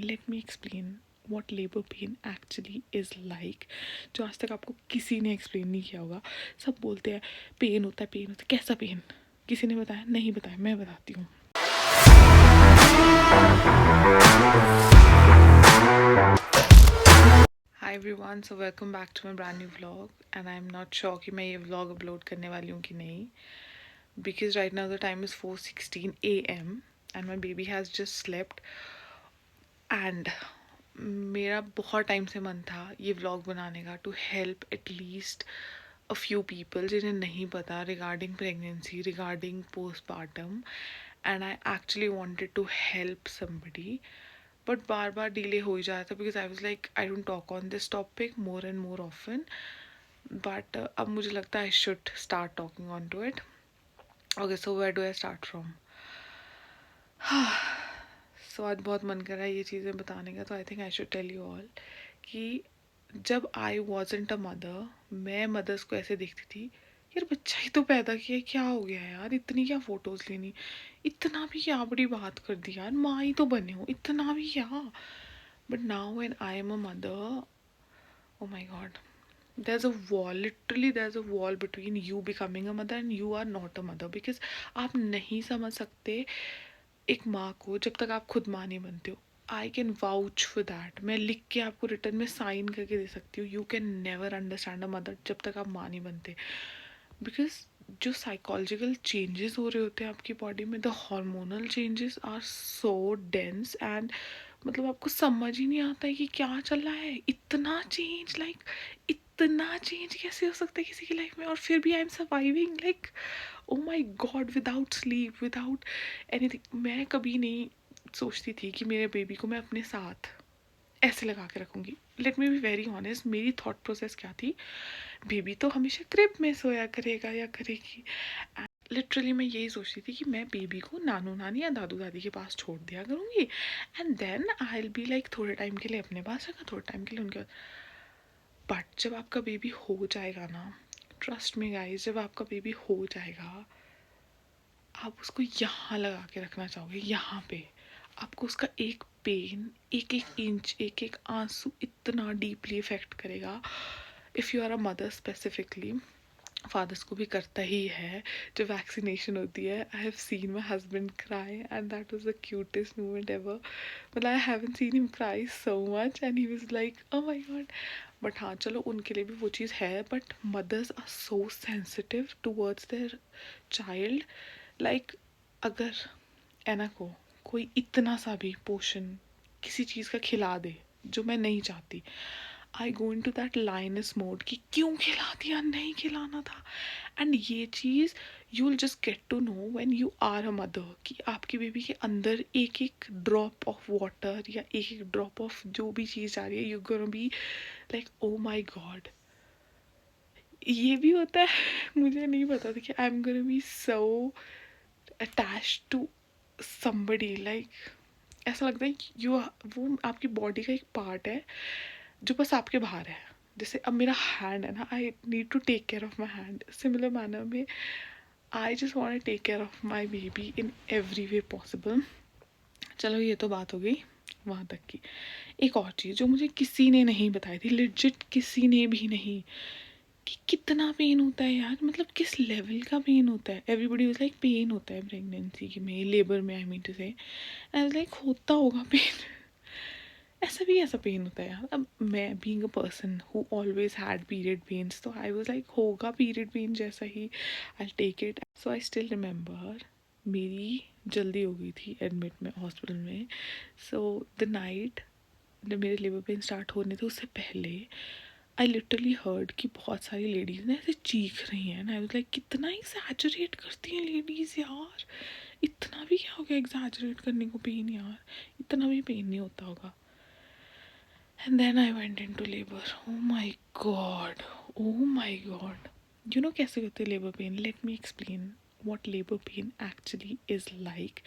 Late me explain what labor pain actually is like, जो आज तक आपको किसी ने एक्सप्लेन नहीं किया होगा. सब बोलते हैं पेन होता है. कैसा पेन? किसी ने बताया? नहीं बताया, मैं बताती हूँ. Hi everyone, so welcome back to my brand new vlog and I'm not sure कि मैं ये vlog upload करने वाली हूँ कि नहीं, because right now the time is 4:16 AM and my baby has just slept and मेरा बहुत टाइम से मन था ये व्लॉग बनाने का, to help at least a few people जिन्हें नहीं पता regarding pregnancy, regarding postpartum, and I actually wanted to help somebody. But बार बार डिले हो ही जाता था because I was like I don't talk on this topic more and more often. But अब मुझे लगता है I should start talking on to it. Okay, so where do I start from? So आज बहुत मन कर रहा है ये चीज़ें बताने का, तो I think I should tell you all कि जब आई वॉजंट अ मदर, मैं मदर्स को ऐसे देखती थी, यार बच्चा ही तो पैदा किया, क्या हो गया यार, इतनी क्या फ़ोटोज़ लेनी, इतना भी क्या बड़ी बात कर दी यार, माँ ही तो बने हो, इतना भी क्या. But now when I am a mother, oh my god, there's a wall, literally there's a wall between you becoming a mother and you are not a mother, because आप नहीं समझ सकते एक माँ को जब तक आप खुद माँ नहीं बनते हो. I can vouch for that, मैं लिख के आपको रिटर्न में साइन करके दे सकती हूँ. You can never understand a mother जब तक आप माँ नहीं बनते, बिकॉज जो साइकोलॉजिकल चेंजेस हो रहे होते हैं आपकी बॉडी में, the hormonal changes are so dense and मतलब आपको समझ ही नहीं आता है कि क्या चल रहा है. इतना चेंज, लाइक इतना चेंज कैसे हो सकता है किसी की लाइफ में, और फिर भी I am surviving, like oh my God, without sleep, without anything. मैं कभी नहीं सोचती थी कि मेरे बेबी को मैं अपने साथ ऐसे लगा के रखूँगी. Let me be very honest, मेरी थॉट प्रोसेस क्या थी, बेबी तो हमेशा क्रिब में सोया करेगा या करेगी. लिटरली मैं यही सोचती थी कि मैं बेबी को नानू नानी या दादू दादी के पास छोड़ दिया करूँगी and then I will be like थोड़े टाइम के लिए अपने पास रखा, थोड़े टाइम के लिए उनके पास. बट जब आपका बेबी हो जाएगा ना, ट्रस्ट में गाइस, जब आपका बेबी हो जाएगा, आप उसको यहाँ लगा के रखना चाहोगे, यहाँ पे. आपको उसका एक पेन, एक एक इंच, एक एक आंसू इतना डीपली इफेक्ट करेगा. If you are a mother specifically, fathers को भी करता ही है जब वैक्सीनेशन होती है. I have seen my husband cry and that was the cutest moment ever. मतलब I haven't seen him cry so much and he was like oh my god. But हाँ, चलो उनके लिए भी वो चीज़ है, but mothers are so sensitive towards their child. Like अगर एना को कोई इतना सा भी पोर्शन किसी चीज़ का खिला दे जो मैं नहीं चाहती, I go into that lioness mode कि क्यों खिला दिया, नहीं खिलाना था. एंड ये चीज़ you will just get to know when you are a mother, कि आपकी बेबी के अंदर एक एक ड्रॉप ऑफ वाटर या एक एक ड्रॉप ऑफ जो भी चीज़ जा रही है, you gonna be like oh my god. ये भी होता है. मुझे नहीं पता था कि I am gonna be so attached to somebody, like ऐसा लगता है कि वो आपकी बॉडी का एक पार्ट है जो बस आपके बाहर है. जैसे अब मेरा हैंड है ना, I need to take care of my hand. Similar manner में I just want to take care of my baby in every way possible. चलो ये तो बात हो गई वहाँ तक की. एक और चीज़ जो मुझे किसी ने नहीं बताई थी, लिजिट किसी ने भी नहीं, कि कितना पेन होता है यार, मतलब किस लेवल का पेन होता है. एवरीबडी वाज लाइक पेन होता है प्रेगनेंसी में, लेबर में, आई मीन टू से. आई वाज लाइक होता होगा पेन. ऐसा पेन होता है यार. अब मैं being a person who always had period pains, तो आई वाज लाइक होगा पीरियड पेन जैसा ही, I take it. So I still remember मेरी जल्दी हो गई थी एडमिट में हॉस्पिटल में. सो द नाइट जब मेरे लेबर पेन स्टार्ट होने थे उससे पहले आई लिटरली हर्ड कि बहुत सारी लेडीज़ ना ऐसे चीख रही हैं. आई वाज लाइक कितना एग्जैजरेट करती हैं लेडीज़ यार, इतना भी क्या हो गया एग्जैजरेट करने को पेन यार, इतना भी पेन नहीं होता होगा. And then I went into labour. Oh my god, oh my god. You know कैसे होते labour pain? Let me explain what labor pain actually is like,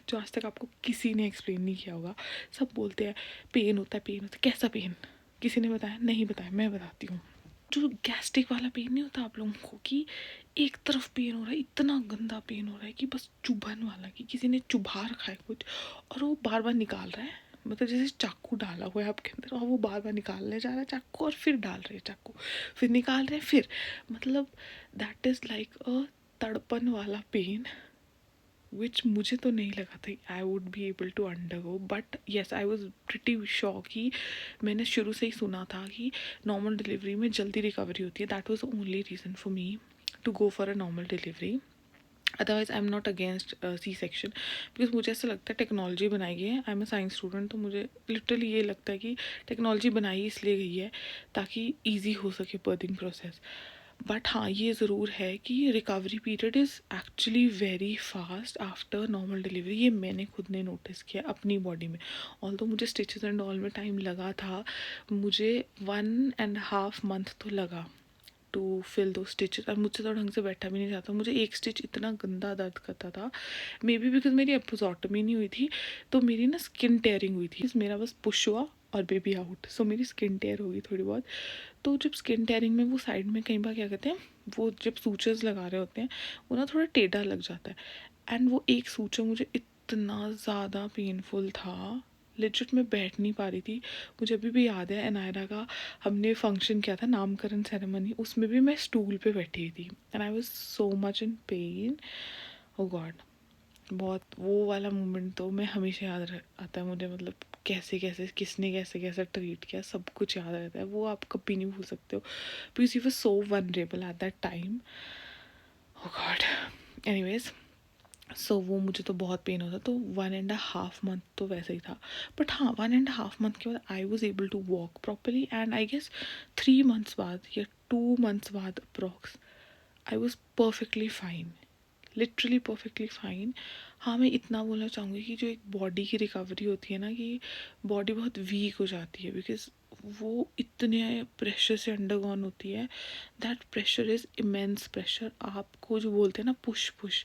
जो आज तक आपको किसी ने एक्सप्लेन नहीं किया होगा. सब बोलते हैं पेन होता है. कैसा पेन? किसी ने बताया? नहीं बताया, मैं बताती हूँ. जो गैस्ट्रिक वाला पेन नहीं होता आप लोगों को, कि एक तरफ पेन हो रहा है, इतना गंदा पेन हो रहा है कि बस चुभन वाला, कि किसी ने चुभा रखा है कुछ और वो बार बार निकाल रहा है. मतलब जैसे चाकू डाला हुआ है आपके अंदर और वो बार बार निकालने जा रहा है चाकू और फिर डाल रहे हैं चाकू, फिर निकाल रहे हैं फिर, मतलब दैट इज़ लाइक अ तड़पन वाला पेन विच मुझे तो नहीं लगा था I would be able to undergo, but yes I was pretty sure कि मैंने शुरू से ही सुना था कि नॉर्मल डिलीवरी में जल्दी रिकवरी होती है, that was the only reason for me to go for a normal delivery. Otherwise I am not against C section, because मुझे ऐसा लगता है टेक्नोलॉजी बनाई गई है, I am a science student, तो मुझे लिटरली ये लगता है कि टेक्नोलॉजी बनाई इसलिए गई है ताकि ईजी हो सके बर्थिंग प्रोसेस। बट हाँ ये ज़रूर है कि recovery period is actually very fast after normal delivery, ये मैंने खुद ने नोटिस किया अपनी बॉडी में। ऑल तो मुझे स्टिचेस एंड ऑल में टाइम लगा था, मुझे 1.5 मंथ तो लगा टू फिल दो स्टिचेस, और मुझसे तो ढंग से बैठा भी नहीं जाता, मुझे एक स्टिच इतना गंदा दर्द करता था, मे बी बिकॉज मेरी एपिजोटमी नहीं हुई थी, तो मेरी ना स्किन टेयरिंग हुई थी, मेरा बस पुश हुआ और बेबी आउट, सो मेरी स्किन टेयर होगी थोड़ी बहुत। तो जब स्किन टेयरिंग में वो साइड में कई बार क्या कहते हैं, वो जब सूचर्स लगा रहे होते हैं वो ना थोड़ा टेढ़ा लग जाता है, एंड वो एक सूचर मुझे इतना ज़्यादा पेनफुल था, लिजिट मैं बैठ नहीं पा रही थी। मुझे अभी भी याद है एनायरा का हमने फंक्शन किया था, नामकरण सेरेमनी, उसमें भी मैं स्टूल पे बैठी थी and I was so much in pain. Oh god, बहुत वो वाला मोमेंट तो मैं हमेशा याद आता है मुझे, मतलब कैसे कैसे किसने कैसे कैसे ट्रीट किया सब कुछ याद रहता है, वो आप कभी नहीं भूल सकते हो, because you were so vulnerable at that time. Oh god, anyways, so वो मुझे तो बहुत पेन होता, तो 1.5 मंथ तो वैसे ही था। बट हाँ 1.5 मंथ के बाद I was able to walk properly, and I guess 3 months बाद या 2 मंथ्स बाद approx I was perfectly fine, literally perfectly fine. हाँ मैं इतना बोलना चाहूँगी कि जो एक बॉडी की रिकवरी होती है ना, कि बॉडी बहुत वीक हो जाती है बिकॉज वो इतने प्रेशर से अंडरगॉन होती है, that pressure is immense pressure. आपको जो बोलते हैं ना पुश पुश,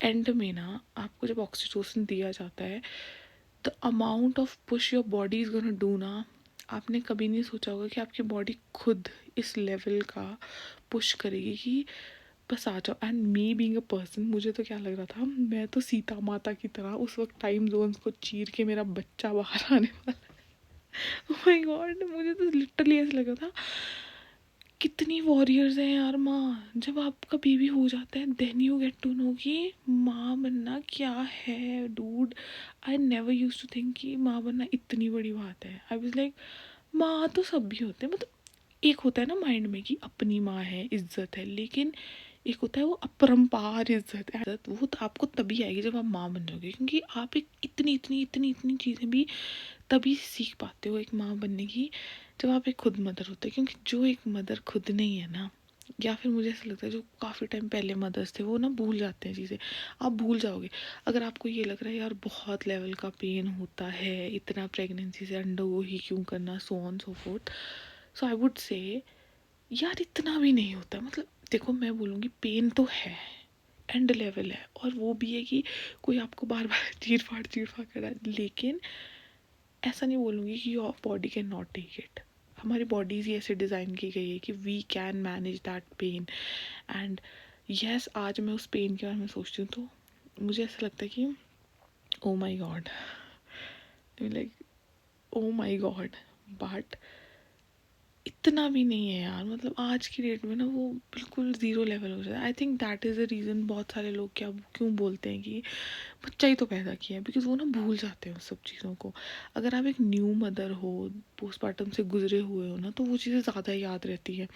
एंड में ना आपको जब ऑक्सीटोसिन दिया जाता है, the amount of push your body is gonna do ना, आपने कभी नहीं सोचा होगा कि आपकी बॉडी खुद इस लेवल का पुश करेगी कि बस आ जाओ। And me being a person, मुझे तो क्या लग रहा था, मैं तो सीता माता की तरह उस वक्त टाइम जोन्स को चीर के मेरा बच्चा बाहर आने वाला। ओह माय गॉड, मुझे तो लिटरली ऐसा लग रहा था कितनी वॉरियर्स हैं यार माँ, जब आपका बेबी हो जाता है then you get to know कि माँ बनना क्या है dude. I never use to think कि माँ बनना इतनी बड़ी बात है। आई वाज लाइक माँ तो सब भी होते हैं, मतलब एक होता है ना माइंड में कि अपनी माँ है इज्जत है, लेकिन एक होता है वो अपरंपार इज्जत है, इज्जत वो तो आपको तभी आएगी जब आप माँ बन जाओगे, क्योंकि आप एक इतनी इतनी इतनी इतनी चीज़ें भी तभी सीख पाते हो एक माँ बनने की जब आप एक खुद मदर होते हो। क्योंकि जो एक मदर खुद नहीं है ना, या फिर मुझे ऐसा लगता है जो काफ़ी टाइम पहले मदर्स थे वो ना भूल जाते हैं चीज़ें, आप भूल जाओगे। अगर आपको ये लग रहा है यार बहुत लेवल का पेन होता है, इतना प्रेगनेंसी से अंडरगो ही क्यों करना, so on so fourth, so I would say यार इतना भी नहीं होता। मतलब देखो मैं बोलूँगी पेन तो है, एंड लेवल है, और वो भी है कि कोई आपको बार बार चीर फाड़ कर रहा है, लेकिन ऐसा नहीं बोलूँगी कि your body can not take it. हमारी बॉडीज़ ही ऐसे डिज़ाइन की गई है कि we can manage that pain. And yes आज मैं उस पेन के बारे में सोचती हूँ तो मुझे ऐसा लगता है कि oh my god, like oh my god, but इतना भी नहीं है यार। मतलब आज की डेट में ना वो बिल्कुल ज़ीरो लेवल हो जाता है। I think that is the reason बहुत सारे लोग क्या क्यों बोलते हैं कि बच्चा ही तो पैदा किया है, बिकॉज वो ना भूल जाते हैं उस सब चीज़ों को। अगर आप एक न्यू मदर हो, पोस्टमार्टम से गुजरे हुए हो ना, तो वो चीज़ें ज़्यादा याद रहती हैं।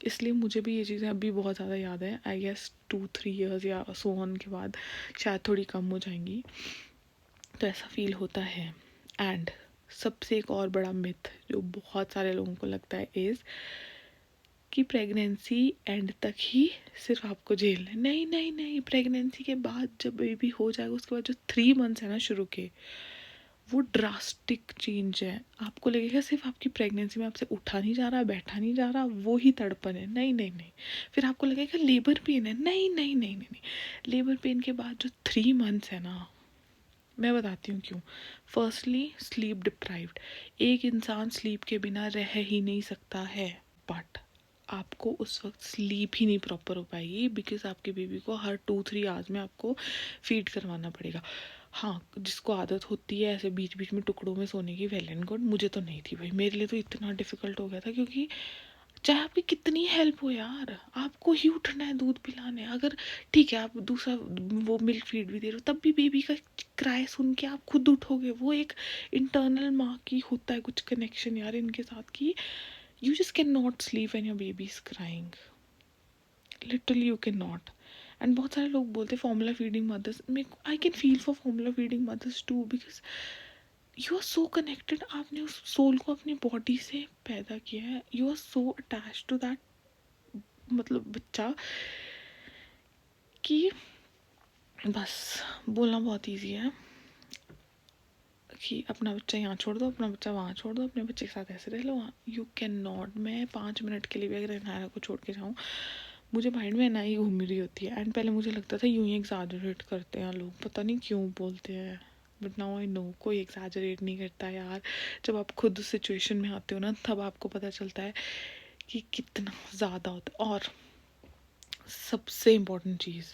इसलिए मुझे भी ये चीज़ें अभी बहुत ज़्यादा याद है। आई गेस 2-3 ईयर्स या सो ऑन के बाद शायद थोड़ी कम हो जाएंगी, तो ऐसा फील होता है। एंड सबसे एक और बड़ा मिथ जो बहुत सारे लोगों को लगता है इज़ कि प्रेगनेंसी एंड तक ही सिर्फ आपको झेलना है। नहीं नहीं नहीं, प्रेगनेंसी के बाद जब बेबी हो जाएगा उसके बाद जो 3 मंथ्स है ना शुरू के, वो ड्रास्टिक चेंज है। आपको लगेगा सिर्फ आपकी प्रेगनेंसी में आपसे उठा नहीं जा रहा, बैठा नहीं जा रहा, वो ही तड़पन है। नहीं नहीं नहीं, फिर आपको लगेगा लेबर पेन है। नहीं नहीं नहीं नहीं नहीं, लेबर पेन के बाद जो 3 मंथ्स है ना, मैं बताती हूँ क्यों। फर्स्टली स्लीप डिप्राइव्ड, एक इंसान स्लीप के बिना रह ही नहीं सकता है, बट आपको उस वक्त स्लीप ही नहीं प्रॉपर हो पाएगी बिकॉज आपके बेबी को हर 2-3 आवर्स में आपको फीड करवाना पड़ेगा। हाँ, जिसको आदत होती है ऐसे बीच बीच में टुकड़ों में सोने की, वेल एंड गुड। मुझे तो नहीं थी भाई, मेरे लिए तो इतना डिफिकल्ट हो गया था, क्योंकि चाहे आपकी कितनी हेल्प हो यार, आपको ही उठना है दूध पिलाने। अगर ठीक है आप दूसरा वो मिल्क फीड भी दे रहे हो, तब भी बेबी का क्राई सुन के आप खुद उठोगे। वो एक इंटरनल माँ की होता है कुछ कनेक्शन यार इनके साथ की, you just can not sleep when your baby is crying, literally you can not. And बहुत सारे लोग बोलते हैं formula feeding mothers, I can feel for formula feeding mothers too, because you are so connected. आपने उस soul को अपनी body से पैदा किया है, you are so attach to that मतलब बच्चा, कि बस बोलना बहुत ईजी है कि अपना बच्चा यहाँ छोड़ दो, अपना बच्चा वहाँ छोड़ दो, अपने बच्चे के साथ ऐसे रह लो वहाँ। You can not. मैं 5 मिनट के लिए भी अगर एनाया को छोड़ के जाऊँ, मुझे माइंड में एनाया ही घूम रही होती है। एंड पहले मुझे लगता था यूँ ही एग्जैजरेट करते हैं लोग, पता नहीं क्यों बोलते हैं, बट नाउ आई नो कोई एग्जैजरेट नहीं करता यार। जब आप खुद उस सिचुएशन में आते हो ना, तब आपको पता चलता है कि कितना ज़्यादा होता है। और सबसे important cheese,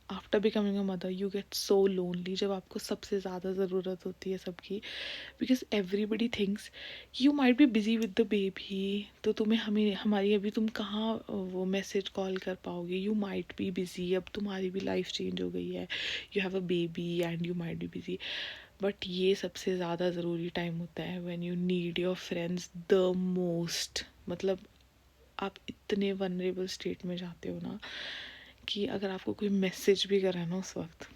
after becoming a mother you get so lonely, जब आपको सबसे ज़्यादा ज़रूरत होती है सबकी, because everybody thinks you might be busy with the baby, तो तुम्हें हमें हमारी अभी तुम कहाँ वो मैसेज कॉल कर पाओगे, यू माइट बी बिजी, अब तुम्हारी भी लाइफ चेंज हो गई है, you have a baby and you might be busy. But ये सबसे ज़्यादा ज़रूरी टाइम होता है when you need your friends the most. मतलब आप इतने वनरेबल स्टेट में जाते हो ना, कि अगर आपको कोई मैसेज भी करे ना उस वक्त,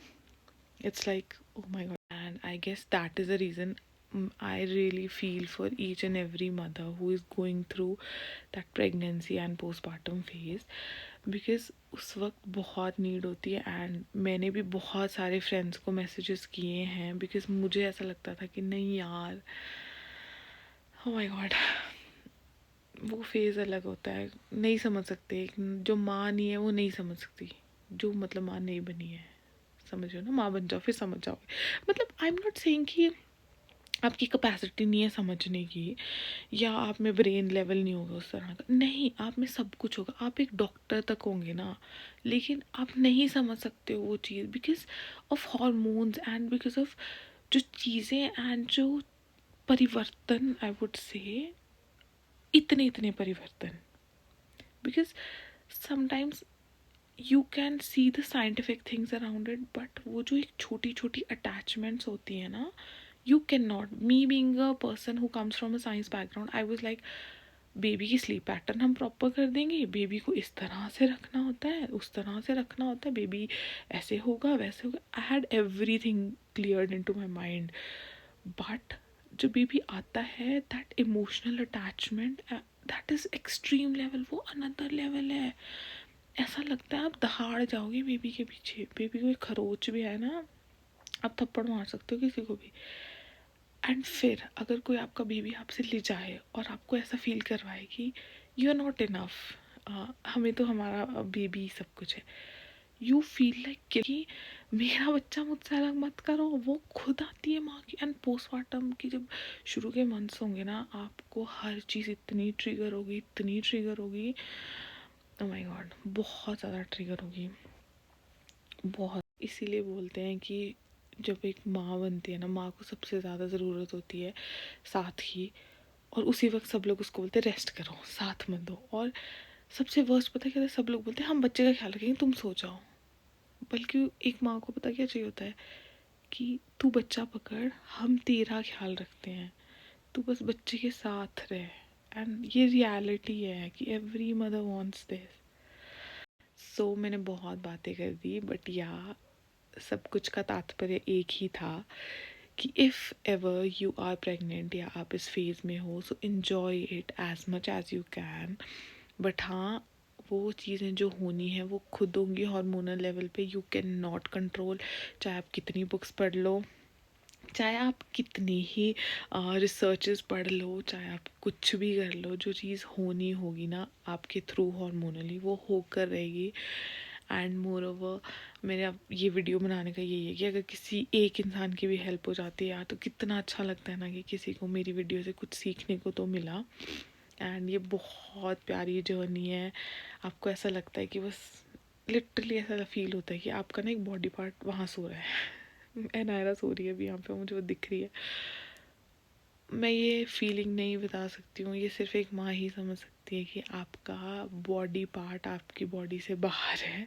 it's like oh my god. And I guess that is the reason I really feel for each and every mother who is going through that pregnancy and postpartum phase, because उस वक्त बहुत need होती है। And मैंने भी बहुत सारे friends को मैसेजेस किए हैं, बिकॉज मुझे ऐसा लगता था कि नहीं यार, oh my god, वो फेज़ अलग होता है, नहीं समझ सकते। जो माँ नहीं है वो नहीं समझ सकती, जो मतलब माँ नहीं बनी है, समझ रहे हो ना, माँ बन जाओ फिर समझ जाओगे। मतलब आई एम नॉट सेइंग कि आपकी कैपेसिटी नहीं है समझने की, या आप में ब्रेन लेवल नहीं होगा उस तरह का, नहीं, आप में सब कुछ होगा, आप एक डॉक्टर तक होंगे ना, लेकिन आप नहीं समझ सकते हो वो चीज़, because of hormones and because of जो चीज़ें एंड जो परिवर्तन, आई वुड से इतने इतने परिवर्तन, because sometimes you can see the scientific things around it, but वो जो एक छोटी छोटी अटैचमेंट्स होती है ना, you cannot, me being a person who comes from a science background, I was like baby की स्लीप पैटर्न हम प्रॉपर कर देंगे, बेबी को इस तरह से रखना होता है, उस तरह से रखना होता है, बेबी ऐसे होगा वैसे होगा, I had everything cleared in to my mind. But जब बेबी आता है, that emotional attachment, that is extreme level, वो अनदर लेवल है। ऐसा लगता है आप दहाड़ जाओगे बेबी के पीछे, बेबी को एक खरोच भी है ना, आप थप्पड़ मार सकते हो किसी को भी। एंड फिर अगर कोई आपका बेबी आपसे ले जाए और आपको ऐसा फील करवाए कि यू आर नॉट इनफ, हमें तो हमारा बेबी सब कुछ है, यू फील लाइक कि मेरा बच्चा मुझसे अलग मत करो, वो खुद आती है माँ की। एंड पोस्टमार्टम की जब शुरू के मंथ्स होंगे ना, आपको हर चीज़ इतनी ट्रिगर होगी, इतनी ट्रिगर होगी, ओह माय गॉड, बहुत ज़्यादा ट्रिगर होगी, बहुत। इसीलिए बोलते हैं कि जब एक माँ बनती है ना, माँ को सबसे ज़्यादा ज़रूरत होती है साथ की, और उसी वक्त सब लोग उसको बोलते हैं रेस्ट करो, साथ मत दो। और सबसे वर्स्ट पता है क्या है, सब लोग बोलते हैं हम बच्चे का ख्याल रखेंगे, तुम सो जाओ। बल्कि एक माँ को पता क्या चाहिए होता है, कि तू बच्चा पकड़, हम तेरा ख्याल रखते हैं, तू बस बच्चे के साथ रहे। एंड ये रियलिटी है कि एवरी मदर वांट्स दिस। सो मैंने बहुत बातें कर दी, बट या सब कुछ का तात्पर्य एक ही था कि if ever you are pregnant या आप इस फेज़ में हो, so enjoy it as much as you can. But हाँ, वो चीज़ें जो होनी है वो खुद होंगी हार्मोनल लेवल पे, यू कैन नॉट कंट्रोल। चाहे आप कितनी बुक्स पढ़ लो, चाहे आप कितनी ही रिसर्चेस पढ़ लो, चाहे आप कुछ भी कर लो, जो चीज़ होनी होगी ना आपके थ्रू हार्मोनली, वो होकर रहेगी। एंड मोर ओवर, मेरे अब ये वीडियो बनाने का यही है कि अगर किसी एक इंसान की भी हेल्प हो जाती है यार, तो कितना अच्छा लगता है ना, कि किसी को मेरी वीडियो से कुछ सीखने को तो मिला। एंड ये बहुत प्यारी जर्नी है। आपको ऐसा लगता है कि बस लिटरली ऐसा फील होता है कि आपका ना एक बॉडी पार्ट वहाँ सो रहा है, एनायरा सो रही है अभी यहाँ पे, मुझे वो दिख रही है। मैं ये फीलिंग नहीं बता सकती हूँ, ये सिर्फ एक माँ ही समझ सकती है कि आपका बॉडी पार्ट आपकी बॉडी से बाहर है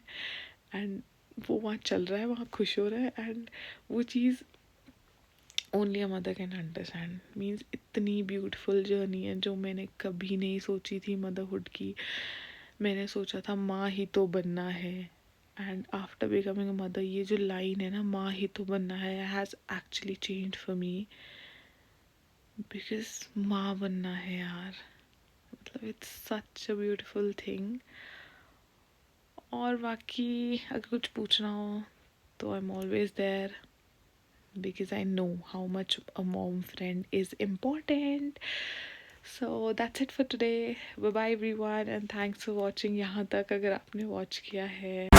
एंड वो वहाँ चल रहा है, वहाँ खुश हो रहा है, एंड वो चीज़ only a mother can understand. Means इतनी ब्यूटीफुल जर्नी है जो मैंने कभी नहीं सोची थी मदरहुड की। मैंने सोचा था माँ ही तो बनना है, and after becoming a mother ये जो लाइन है ना, माँ ही तो बनना है, has actually change for me. Because माँ बनना है यार, मतलब it's such a beautiful thing. और बाकी अगर कुछ पूछना हो तो I am always there, because I know how much a mom friend is important. So that's it for today. Bye bye everyone and thanks for watching यहाँ तक, अगर आपने watch किया है।